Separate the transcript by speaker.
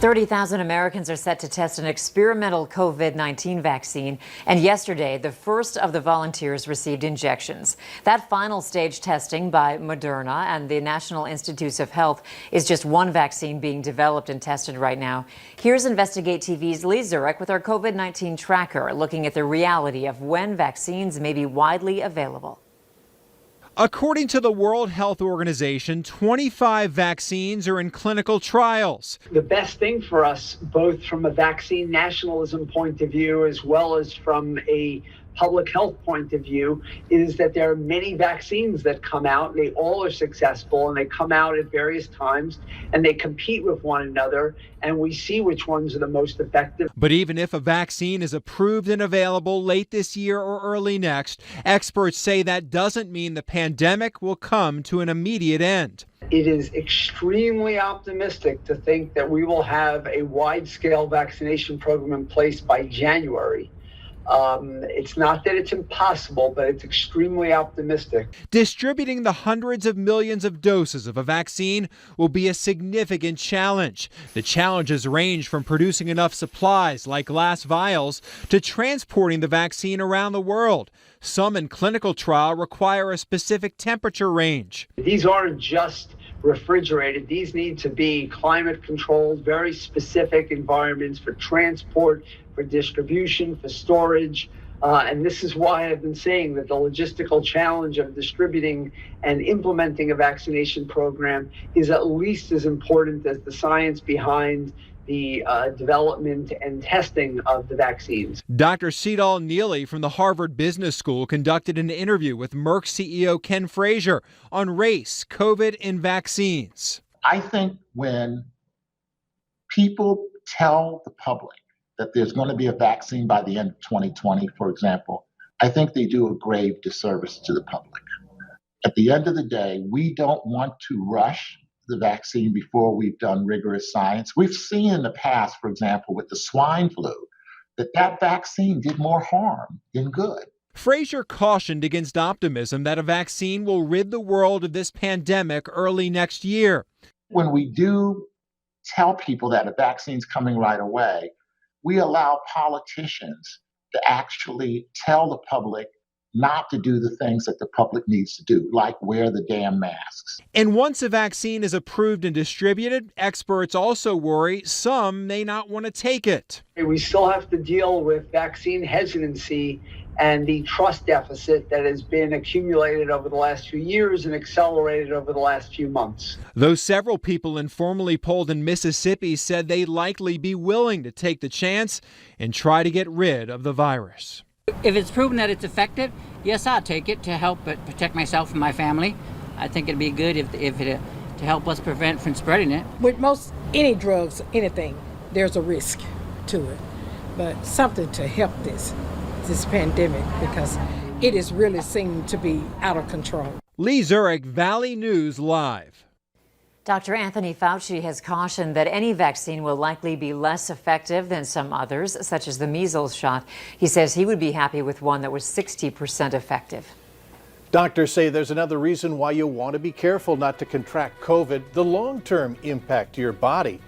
Speaker 1: 30,000 Americans are set to test an experimental COVID-19 vaccine, and yesterday, the first of the volunteers received injections. That final stage testing by Moderna and the National Institutes of Health is just one vaccine being developed and tested right now. Here's Investigate TV's Lee Zurich with our COVID-19 tracker, looking at the reality of when vaccines may be widely available.
Speaker 2: According to the World Health Organization, 25 vaccines are in clinical trials.
Speaker 3: The best thing for us, both from a vaccine nationalism point of view as well as from a public health point of view, is that there are many vaccines that come out. They all are successful, and they come out at various times, and they compete with one another, and we see which ones are the most effective.
Speaker 2: But even if a vaccine is approved and available late this year or early next, experts say that doesn't mean the pandemic will come to an immediate end.
Speaker 3: It is extremely optimistic to think that we will have a wide-scale vaccination program in place by January. It's not that it's impossible, but it's extremely optimistic.
Speaker 2: Distributing the hundreds of millions of doses of a vaccine will be a significant challenge. The challenges range from producing enough supplies, like glass vials, to transporting the vaccine around the world. Some in clinical trial require a specific temperature range.
Speaker 3: These aren't just refrigerated. These need to be climate controlled, very specific environments for transport, for distribution, for storage. And this is why I've been saying that the logistical challenge of distributing and implementing a vaccination program is at least as important as the science behind the development and testing of the vaccines.
Speaker 2: Dr. Seedal Neely from the Harvard Business School conducted an interview with Merck CEO Ken Frazier on race, COVID, and vaccines.
Speaker 4: I think when people tell the public that there's going to be a vaccine by the end of 2020, for example, I think they do a grave disservice to the public. At the end of the day, we don't want to rush the vaccine before we've done rigorous science. We've seen in the past, for example, with the swine flu, that vaccine did more harm than good.
Speaker 2: Frazier cautioned against optimism that a vaccine will rid the world of this pandemic early next year.
Speaker 4: When we do tell people that a vaccine's coming right away, we allow politicians to actually tell the public not to do the things that the public needs to do, like wear the damn masks.
Speaker 2: And once a vaccine is approved and distributed, experts also worry some may not want to take it.
Speaker 3: We still have to deal with vaccine hesitancy and the trust deficit that has been accumulated over the last few years and accelerated over the last few months.
Speaker 2: Though several people informally polled in Mississippi said they'd likely be willing to take the chance and try to get rid of the virus.
Speaker 5: If it's proven that it's effective, yes, I'll take it to help protect myself and my family. I think it'd be good if it to help us prevent from spreading it.
Speaker 6: With most any drugs, anything, there's a risk to it. But something to help this pandemic, because it is really seeming to be out of control.
Speaker 2: Lee Zurich, Valley News Live.
Speaker 1: Dr. Anthony Fauci has cautioned that any vaccine will likely be less effective than some others, such as the measles shot. He says he would be happy with one that was 60% effective.
Speaker 7: Doctors say there's another reason why you'll want to be careful not to contract COVID, the long-term impact to your body.